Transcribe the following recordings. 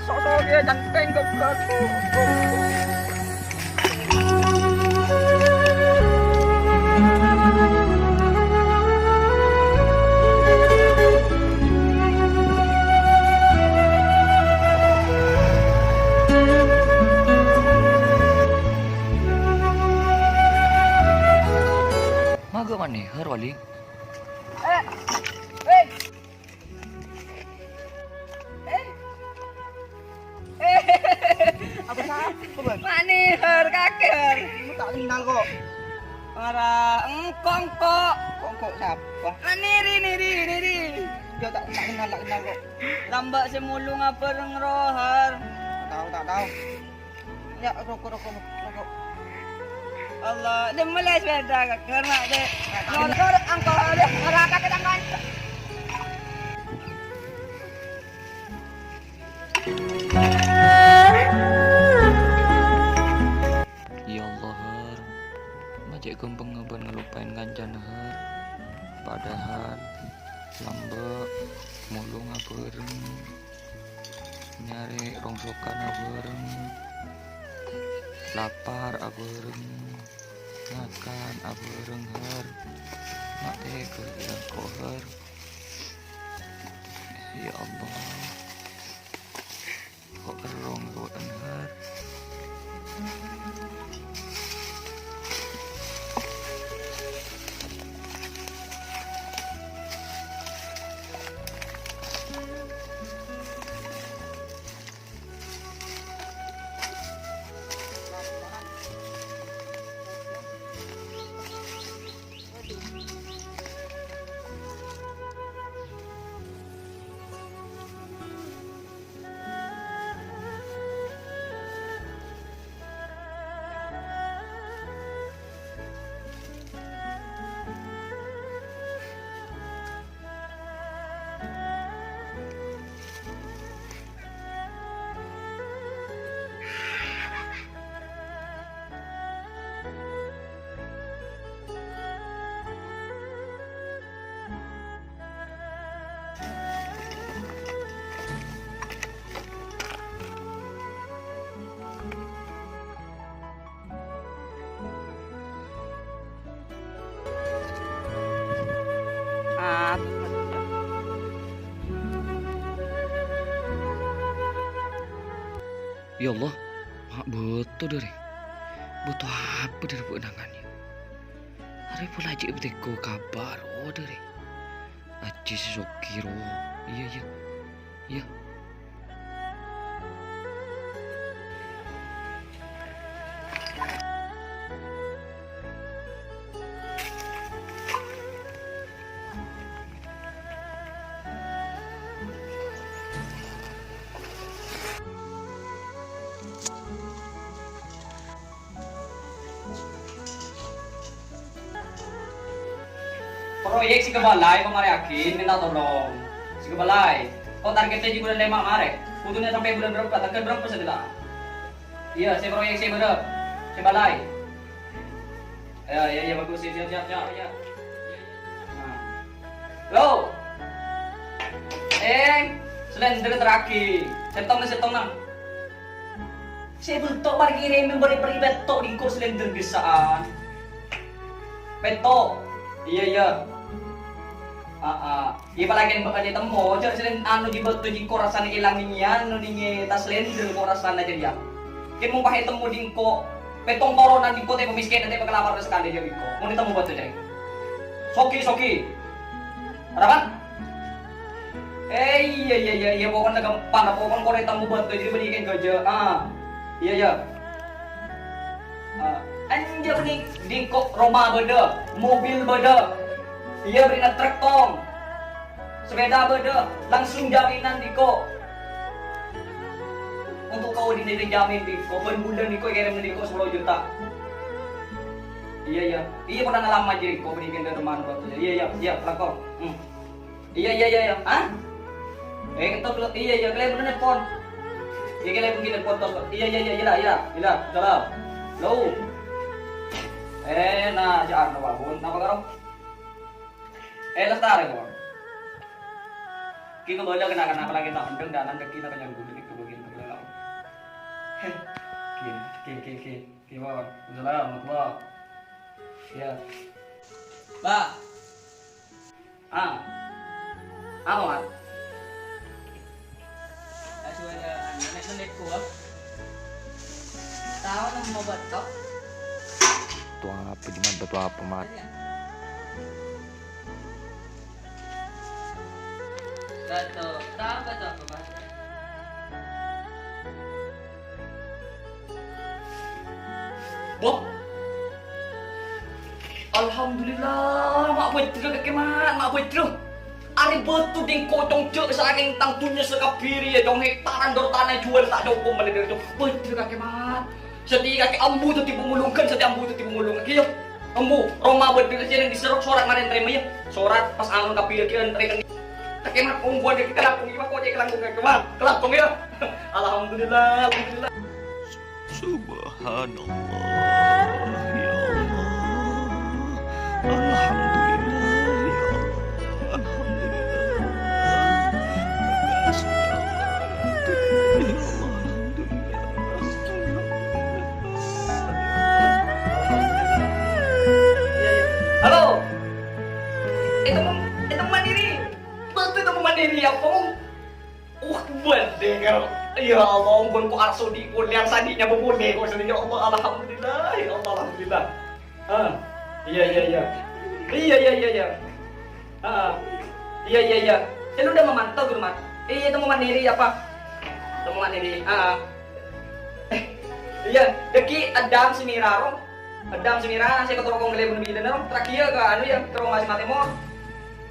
sok-sok dia janteng ke aku. Maga mana her wali? Eh, eh, apa sah? Mani her kakek. Kamu tak kenal kok. Para engkong. Kok siapa? Niri. Dia tak kenal kok. Lambak semulung apa rohar. Tak tahu. Ya rokok. Allah, dia mulai sepeda karena dia motor angkot dia ngeraka ke tangan. Ya Allah her, macam gampang ngaban ngelupain kancan her. Padahal lambek mulung abereng, nyari rongsokan abereng, lapar abereng, makan abereng her, mate ke yang koher. Ya Allah, kok kerong ruan her. Ya Allah, mak betul dari. Butuh apa dari penangannya? Hari pula aja betiko kabar dari. Aji sokiro. Iya. Proyek si kebalai kemarin yakin minta tolong si kebalai. Oh targetnya di bulan 5 Maret. Kudunya sampai bulan berapa? Tanggal berapa setelah? Iya, si proyek si berapa? Si balai. Ya bagus siap ya. Nah. Lo. Selain dari terakhir. Setong nang. Si bentuk bagi ini memberi betok di kos silinder gesaan. Betok. Iya. Iya palagi bakal ditemu. Jangan selain anu di batu di korasan ilang niyan, anu ninge tas silinder korasan aja dia. Kita mau pakai temu dingko. Petong koronan dingko teh pemiskin nanti bakal lapar sekali dia dingko. Mau ditemu batu jadi. Soki. Harapan? Iya, pokoknya gampang. Pokoknya kalau ditemu batu jadi berikan kerja. Iya. Anjir nih dingko rumah beda, mobil beda. Iya beri traktor, sepeda beda, langsung jaminan diko. Untuk kau dijamin diko, per bulan diko kirim diko 10 juta. Iya pernah ngalama jadi kau berikan ke rumah waktu. Iya traktor. Iya. Hah? Kita belum. Iya kalian bener nelfon. Iya kalian mungkin nelfon tos. Iya. Salam. Lo. Nah, jangan bangun. Napa karo? Lestari kok. Ki kebala kena apalagi tak pendeng dalan kaki tak kanyang gudeg kebagin Gimana? Assalamualaikum. Ya. Ba. Amat. Asyik ada nenek ku. Tahu nama mau batok? Tuh apa cuman betul apa mat? Batok. Tahu batok apa mas? Bob. Alhamdulillah, mak betul kakek mat, mak betul. Ari betul ding kocong cek saking tangtunya sekapiri ya dong hektaran dor tanah jual tak cukup meneder itu. Betul kakek mat. Seti kakek ambu tu tipu mulungkan, seti ambu tu tipu mulungkan. Kiyo, ambu Roma betul saja yang diserok surat kemarin terima ya. Surat pas anu kapir kian rekening. Kakek mat umbuan kakek kelapung gimana kok dia kelangkung kakek mat. Kelapung ya. Alhamdulillah, alhamdulillah. Subhanallah. Ya Allah. Alhamdulillah ya Allah. Alhamdulillah. Halo. Itu mandiri. Betul itu mandiri ya, Pong. Bener. Ya Allah, ampun ku arso di kuliah sadinya bebune kok sedih. Ya Allah, alhamdulillah. Ya Allah, alhamdulillah. Iya. Iya. Iya. Lu udah memantau ke rumah? Iya, itu mau mandiri apa? Itu mau mandiri. Iya, deki Adam Semiraro. Adam Semira, saya ketemu kong gelebun bidan dong. Terakhir ka anu ya, terus masih matemo.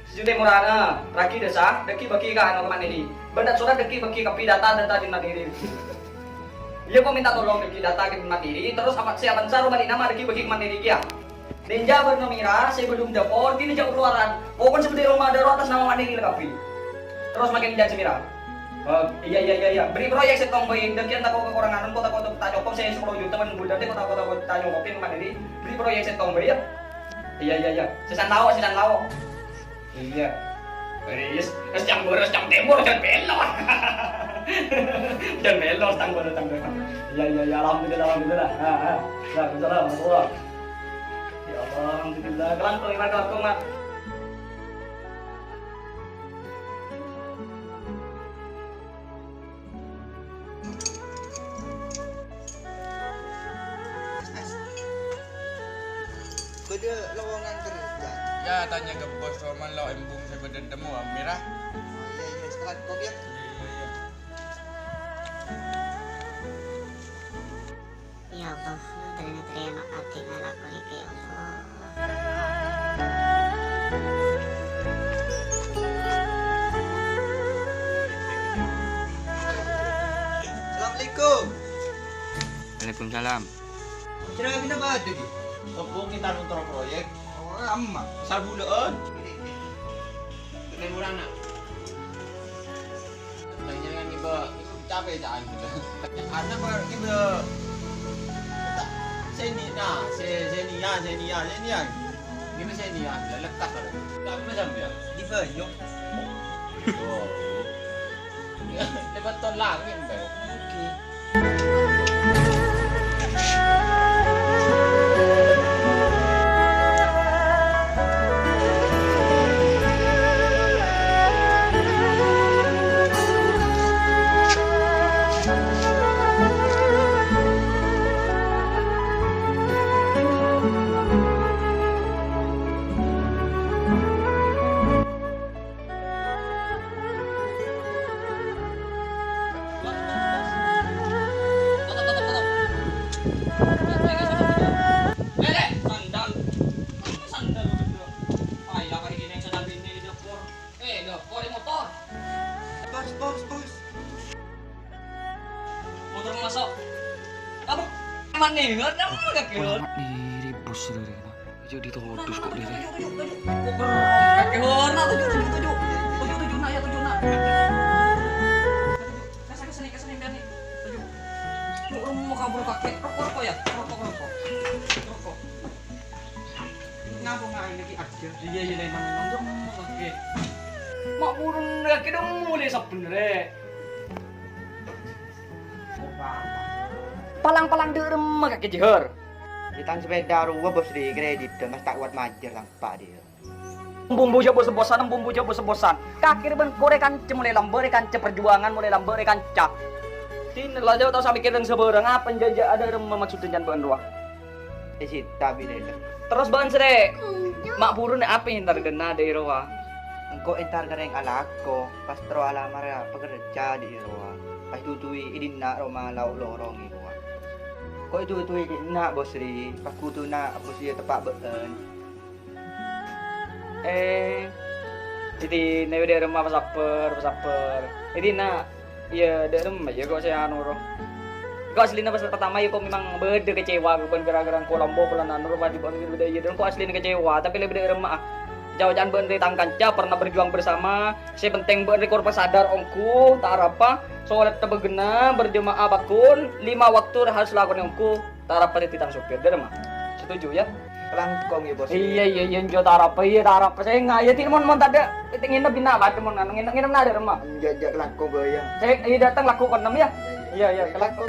Sejute murana, terakhir desa, deki bagi ka anu ke mandiri. Bandat surat deki bagi kapi data di mandiri. Iya kok minta tolong deki data ke mandiri, terus apa siapa saru balik nama deki bagi ke mandiri kia. Ninja bernomira, saya belum dapur, kini jauh keluaran. Pokoknya seperti rumah darurat atas nama mandiri lekapi. Terus makin Ninja Semira. Iya. Beri proyek setong bayi, dekian tak kekurangan, kota tak cukup saya 10 juta menunggu dari kota tak nyokopin mandiri. Beri proyek setong bayi ya. Iya. Sesan tahu. Iya. Beris, jam tembur, jam belon. Jam belon, tanggur. Iya, alhamdulillah. Waalaikumsalam. Ya Allah, alhamdulillah. Kelangkung, Mat. Beda lowongan kerja. Ya tanya ke bos Roman lo embung saya berdendam Mirah. Iya, setelah kopi ya. Iya. Ya Allah, terima kasih ngelakuin ke Allah. Assalamualaikum. Waalaikumsalam. Kira kita bahas lagi. Kebun kita nonton proyek. Oh, lama. Asal bulan. Kena murah nak. Jangan ibu capek jangan. Karena baru ibu. Seni ya. Gimana seni ya? Lekat ada. Tak macam dia. Di banyak. Oh. Lepas ton lah kan. Oke. Bos. Motor masuk. Kamu mana nih? Nggak gak kira. Diri bos dari mana? Jadi todus kok diri. Kakek horna 7 nak ya 7 nak. Kesini biar nih. 7. Lu mau kabur kakek rokok ya? Rokok. Ngapung lagi aja. Iya memang dong kakek. Mak burung kakek dong mulai sebenernya. Apa? palang-palang de remah kaki jihar. Ditang sepeda ruwa bos di kredit dan mas tak kuat majer lang pak dia. Bumbu jauh bosan, bumbu jauh bosan. Kaki ben korekan mulai lamber ikan perjuangan mulai lamber ikan cak. Tin lah jauh tahu sampai kita seberang apa jajak ada remah maksudnya jangan ruah. Sita bile. Terus ban sere. Mak purun apa yang terkena dari ruah. Engko entar gareng alako pas tro alamar pekerja di ruwa. Pas tutui idina roma lau lorong i ruwa. Kok itu idina bos ri pas kutuna bos dia tepak beun. Jadi nih udah rumah pasaper. Jadi iya dari rumah ya kok saya anu roh. Kok aslinya pas pertama ya kok memang beda kecewa gue gara-gara Kolombo pelan anu rumah di bawah beda ya dan kok aslinya kecewa tapi lebih dari rumah. Jauh-jauh bener tangkanca pernah berjuang bersama. Saya penting bener korban sadar ongku tak apa. Soalnya terbegena berjemaah bakun 5 waktu harus lakukan ongku tak apa dititang supir dari rumah. Setuju ya? Pelangkong ya bos. Iya jo tarapa saya nggak ya tidak mau ada tingin na bina ba mon nang nginep na ada rumah Jajak langkong goyang. saya datang lakukan nam ya iya kelakon